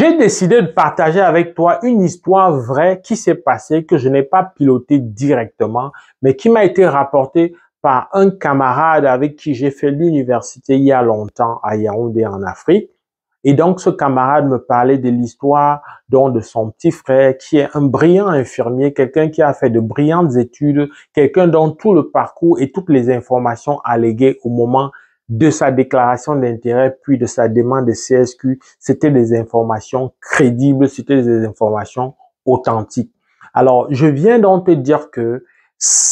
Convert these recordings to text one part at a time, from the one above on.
J'ai décidé de partager avec toi une histoire vraie qui s'est passée, que je n'ai pas pilotée directement, mais qui m'a été rapportée par un camarade avec qui j'ai fait l'université il y a longtemps à Yaoundé en Afrique. Et donc, ce camarade me parlait de l'histoire de son petit frère qui est un brillant infirmier, quelqu'un qui a fait de brillantes études, quelqu'un dont tout le parcours et toutes les informations alléguées au moment de sa déclaration d'intérêt puis de sa demande de CSQ, c'était des informations crédibles, c'était des informations authentiques. Alors, je viens donc te dire que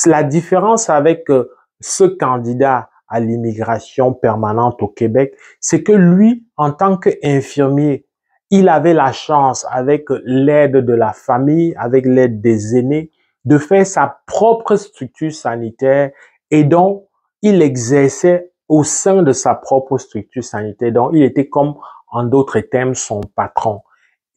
la différence avec ce candidat à l'immigration permanente au Québec, c'est que lui, en tant qu'infirmier, il avait la chance, avec l'aide de la famille, avec l'aide des aînés, de faire sa propre structure sanitaire et donc il exerçait au sein de sa propre structure sanitaire. Donc, il était comme, en d'autres termes, son patron.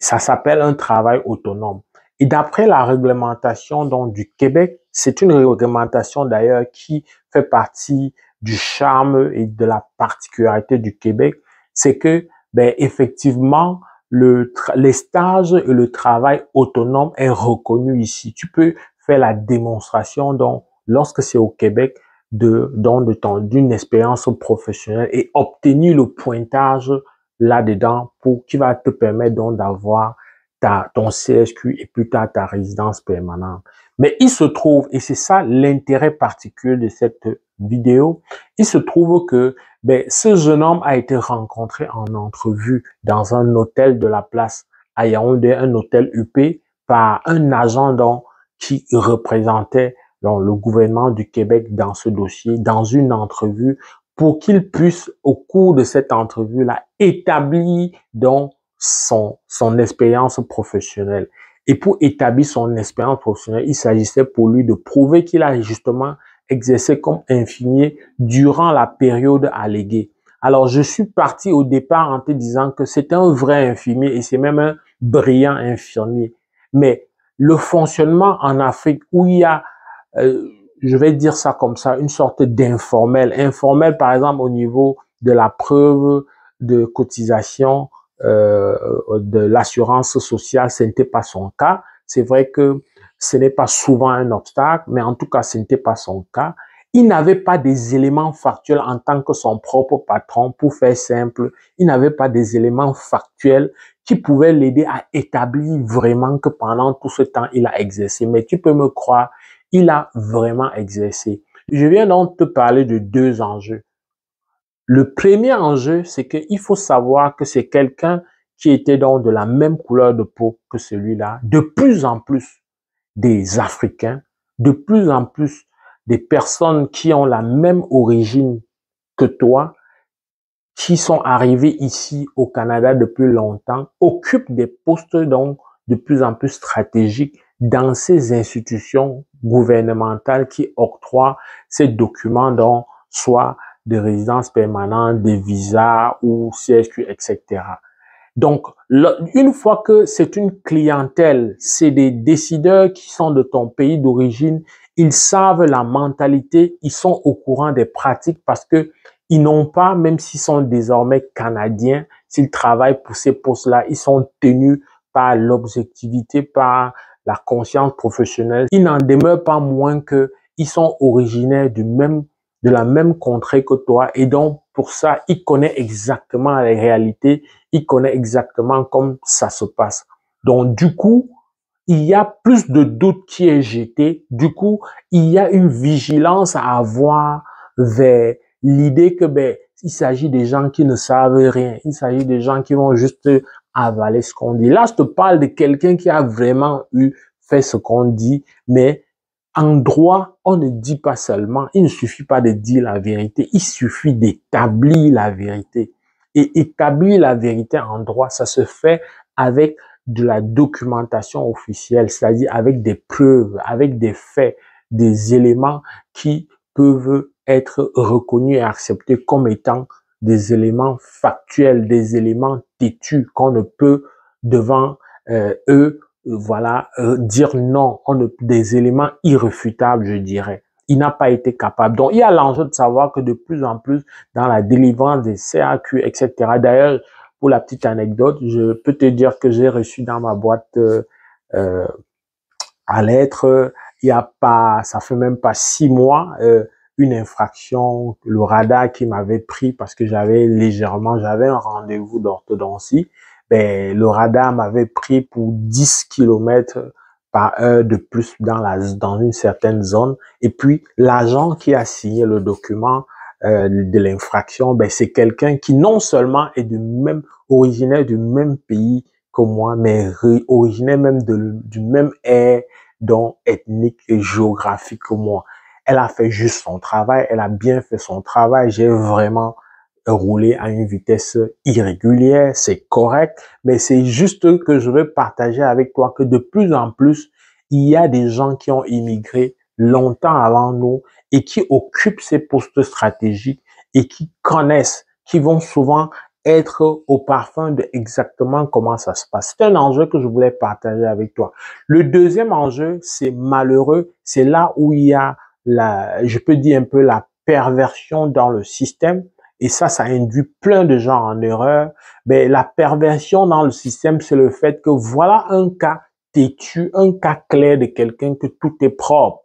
Ça s'appelle un travail autonome. Et d'après la réglementation donc, du Québec, c'est une réglementation d'ailleurs qui fait partie du charme et de la particularité du Québec, c'est que, effectivement, les stages et le travail autonome est reconnu ici. Tu peux faire la démonstration donc, lorsque c'est au Québec, d'une expérience professionnelle et obtenir le pointage là-dedans qui va te permettre donc d'avoir ton CSQ et plus tard ta résidence permanente. Mais il se trouve, et c'est ça l'intérêt particulier de cette vidéo, il se trouve que ce jeune homme a été rencontré en entrevue dans un hôtel de la place à Yaoundé, un hôtel UP, par un agent donc, qui représentait donc, le gouvernement du Québec dans ce dossier, dans une entrevue, pour qu'il puisse, au cours de cette entrevue-là, établir donc son expérience professionnelle. Et pour établir son expérience professionnelle, il s'agissait pour lui de prouver qu'il a justement exercé comme infirmier durant la période alléguée. Alors, je suis parti au départ en te disant que c'est un vrai infirmier et c'est même un brillant infirmier. Mais le fonctionnement en Afrique où il y a je vais dire ça comme ça, une sorte d'informel. Informel, par exemple, au niveau de la preuve de cotisation de l'assurance sociale, ce n'était pas son cas. C'est vrai que ce n'est pas souvent un obstacle, mais en tout cas, ce n'était pas son cas. Il n'avait pas des éléments factuels en tant que son propre patron, pour faire simple. Il n'avait pas des éléments factuels qui pouvaient l'aider à établir vraiment que pendant tout ce temps, il a exercé. Mais tu peux me croire, il a vraiment exercé. Je viens donc te parler de deux enjeux. Le premier enjeu, c'est qu'il faut savoir que c'est quelqu'un qui était donc de la même couleur de peau que celui-là. De plus en plus des Africains, de plus en plus des personnes qui ont la même origine que toi, qui sont arrivés ici au Canada depuis longtemps, occupent des postes donc de plus en plus stratégiques dans ces institutions gouvernementales qui octroient ces documents, donc soit de résidence permanente, des visas ou CSQ, etc. Donc, une fois que c'est une clientèle, c'est des décideurs qui sont de ton pays d'origine, ils savent la mentalité, ils sont au courant des pratiques parce que ils n'ont pas, même s'ils sont désormais canadiens, s'ils travaillent pour ces postes-là, ils sont tenus par l'objectivité, par la conscience professionnelle. Il n'en demeure pas moins que ils sont originaires de la même contrée que toi et donc pour ça, il connaît exactement la réalité, il connaît exactement comment ça se passe. Donc du coup, il y a plus de doutes qui est jeté. Du coup, il y a une vigilance à avoir vers l'idée que il s'agit des gens qui ne savent rien. Il s'agit des gens qui vont juste avaler ce qu'on dit. Là, je te parle de quelqu'un qui a vraiment fait ce qu'on dit, mais en droit, on ne dit pas seulement, il ne suffit pas de dire la vérité, il suffit d'établir la vérité. Et établir la vérité en droit, ça se fait avec de la documentation officielle, c'est-à-dire avec des preuves, avec des faits, des éléments qui peuvent être reconnus et acceptés comme étant des éléments factuels, des éléments têtus qu'on ne peut devant eux dire non, des éléments irréfutables, je dirais. Il n'a pas été capable. Donc, il y a l'enjeu de savoir que de plus en plus, dans la délivrance des CAQ, etc. D'ailleurs, pour la petite anecdote, je peux te dire que j'ai reçu dans ma boîte à lettres, il y a pas, ça fait même pas 6 mois, une infraction, le radar qui m'avait pris parce que j'avais un rendez-vous d'orthodontie. Ben, le radar m'avait pris pour 10 kilomètres par heure de plus dans une certaine zone. Et puis, l'agent qui a signé le document de l'infraction, ben, c'est quelqu'un qui non seulement est originaire du même pays que moi, mais originaire même du même air, donc ethnique et géographique que moi. Elle a fait juste son travail, elle a bien fait son travail. J'ai vraiment roulé à une vitesse irrégulière, c'est correct, mais c'est juste que je veux partager avec toi que de plus en plus, il y a des gens qui ont immigré longtemps avant nous et qui occupent ces postes stratégiques et qui connaissent, qui vont souvent être au parfum de exactement comment ça se passe. C'est un enjeu que je voulais partager avec toi. Le deuxième enjeu, c'est malheureux, c'est là où il y a je peux dire un peu la perversion dans le système. Et ça induit plein de gens en erreur. Mais la perversion dans le système, c'est le fait que voilà un cas têtu, un cas clair de quelqu'un que tout est propre.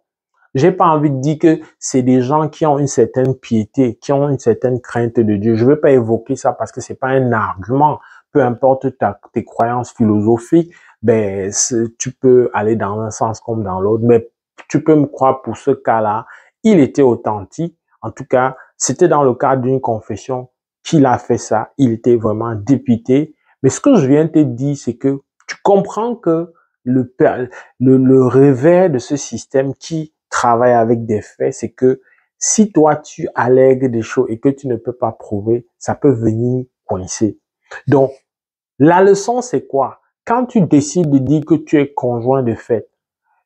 J'ai pas envie de dire que c'est des gens qui ont une certaine piété, qui ont une certaine crainte de Dieu. Je veux pas évoquer ça parce que c'est pas un argument. Peu importe tes croyances philosophiques, ben, tu peux aller dans un sens comme dans l'autre. Mais tu peux me croire pour ce cas-là, il était authentique. En tout cas, c'était dans le cadre d'une confession qu'il a fait ça. Il était vraiment dépité. Mais ce que je viens de te dire, c'est que tu comprends que le revers de ce système qui travaille avec des faits, c'est que si toi tu allègues des choses et que tu ne peux pas prouver, ça peut venir coincer. Donc, la leçon, c'est quoi? Quand tu décides de dire que tu es conjoint de fait,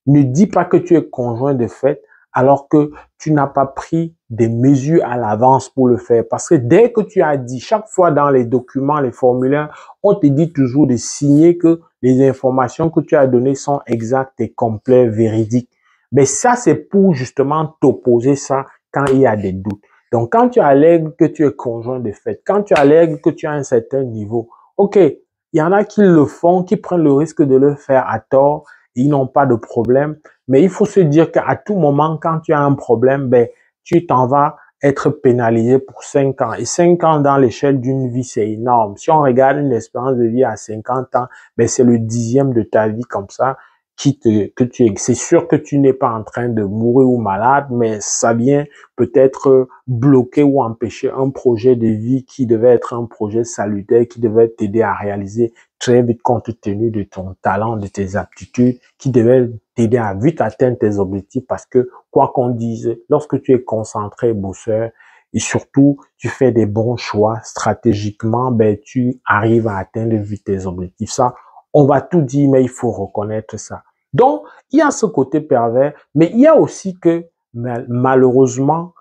ne dis pas que tu es conjoint de fait alors que tu n'as pas pris des mesures à l'avance pour le faire. Parce que dès que tu as dit, chaque fois dans les documents, les formulaires, on te dit toujours de signer que les informations que tu as données sont exactes et complètes, véridiques. Mais ça, c'est pour justement t'opposer ça quand il y a des doutes. Donc, quand tu allègues que tu es conjoint de fait, quand tu allègues que tu as un certain niveau, ok, il y en a qui le font, qui prennent le risque de le faire à tort, ils n'ont pas de problème. Mais il faut se dire qu'à tout moment, quand tu as un problème, ben, tu t'en vas être pénalisé pour 5 ans. Et 5 ans dans l'échelle d'une vie, c'est énorme. Si on regarde une espérance de vie à 50 ans, ben, c'est le 10e de ta vie comme ça c'est sûr que tu n'es pas en train de mourir ou malade, mais ça vient peut-être bloquer ou empêcher un projet de vie qui devait être un projet salutaire, qui devait t'aider à réaliser très vite compte tenu de ton talent, de tes aptitudes, qui devait t'aider à vite atteindre tes objectifs parce que, quoi qu'on dise, lorsque tu es concentré, bosseur, et surtout, tu fais des bons choix stratégiquement, ben, tu arrives à atteindre vite tes objectifs. Ça, on va tout dire, mais il faut reconnaître ça. Donc, il y a ce côté pervers, mais il y a aussi que, malheureusement,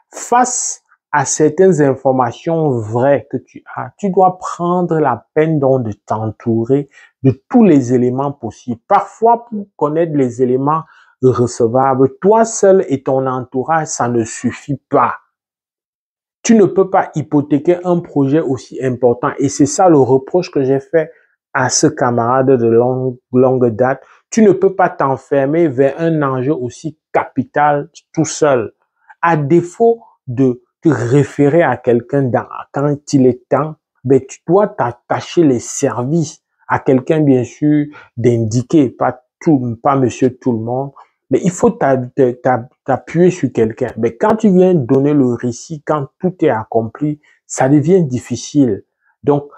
face à certaines informations vraies que tu as, tu dois prendre la peine donc de t'entourer de tous les éléments possibles. Parfois, pour connaître les éléments recevables, toi seul et ton entourage, ça ne suffit pas. Tu ne peux pas hypothéquer un projet aussi important. Et c'est ça le reproche que j'ai fait à ce camarade de longue date. Tu ne peux pas t'enfermer vers un enjeu aussi capital tout seul. À défaut de te référer à quelqu'un quand il est temps, ben, tu dois t'attacher les services à quelqu'un, bien sûr, d'indiquer, pas monsieur tout le monde, mais il faut t'appuyer sur quelqu'un. Mais quand tu viens donner le récit, quand tout est accompli, ça devient difficile. Donc,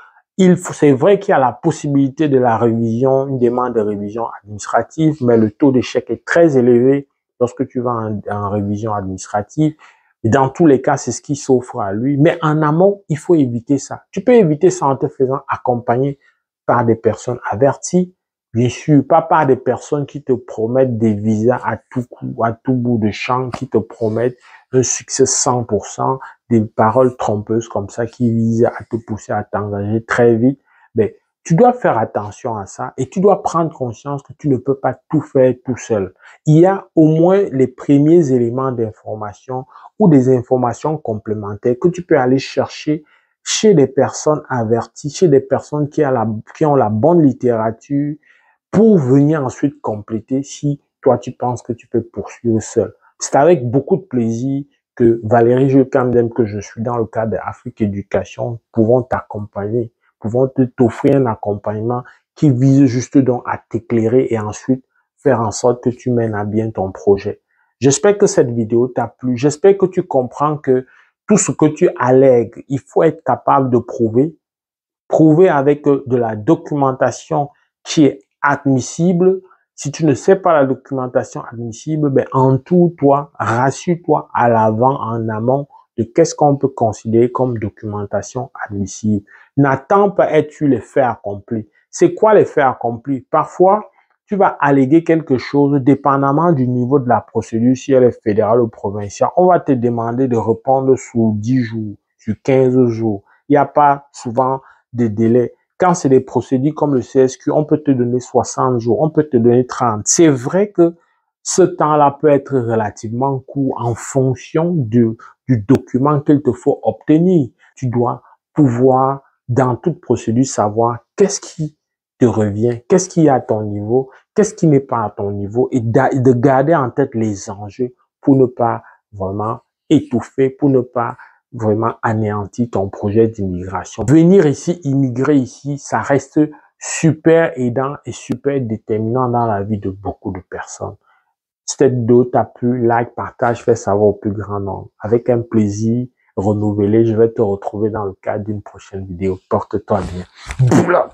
c'est vrai qu'il y a la possibilité de la révision, une demande de révision administrative, mais le taux d'échec est très élevé lorsque tu vas en révision administrative. Et dans tous les cas, c'est ce qui s'offre à lui. Mais en amont, il faut éviter ça. Tu peux éviter ça en te faisant accompagner par des personnes averties, bien sûr, pas par des personnes qui te promettent des visas à tout coup, à tout bout de champ, qui te promettent un succès 100%, des paroles trompeuses comme ça qui visent à te pousser à t'engager très vite. Mais tu dois faire attention à ça et tu dois prendre conscience que tu ne peux pas tout faire tout seul. Il y a au moins les premiers éléments d'information ou des informations complémentaires que tu peux aller chercher chez des personnes averties, chez des personnes qui ont la bonne littérature pour venir ensuite compléter si toi tu penses que tu peux poursuivre seul. C'est avec beaucoup de plaisir que Valérie Jules-Camdem, que je suis dans le cadre d'Afrique Éducation, pouvons t'accompagner, pouvons t'offrir un accompagnement qui vise juste donc à t'éclairer et ensuite faire en sorte que tu mènes à bien ton projet. J'espère que cette vidéo t'a plu. J'espère que tu comprends que tout ce que tu allègues, il faut être capable de prouver avec de la documentation qui est admissible. Si tu ne sais pas la documentation admissible, ben entoure-toi, rassure-toi à l'avant, en amont de qu'est-ce qu'on peut considérer comme documentation admissible. N'attends pas être les faits accomplis. C'est quoi les faits accomplis? Parfois, tu vas alléguer quelque chose dépendamment du niveau de la procédure, si elle est fédérale ou provinciale. On va te demander de répondre sous 10 jours, sur 15 jours. Il n'y a pas souvent de délai. Quand c'est des procédures comme le CSQ, on peut te donner 60 jours, on peut te donner 30. C'est vrai que ce temps-là peut être relativement court en fonction du document qu'il te faut obtenir. Tu dois pouvoir, dans toute procédure, savoir qu'est-ce qui te revient, qu'est-ce qui est à ton niveau, qu'est-ce qui n'est pas à ton niveau et de garder en tête les enjeux pour ne pas vraiment étouffer, pour ne pas vraiment anéantir ton projet d'immigration. Venir ici, immigrer ici, ça reste super aidant et super déterminant dans la vie de beaucoup de personnes. Si cette vidéo t'a plu, like, partage, fais savoir au plus grand nombre. Avec un plaisir renouvelé, je vais te retrouver dans le cadre d'une prochaine vidéo. Porte-toi bien.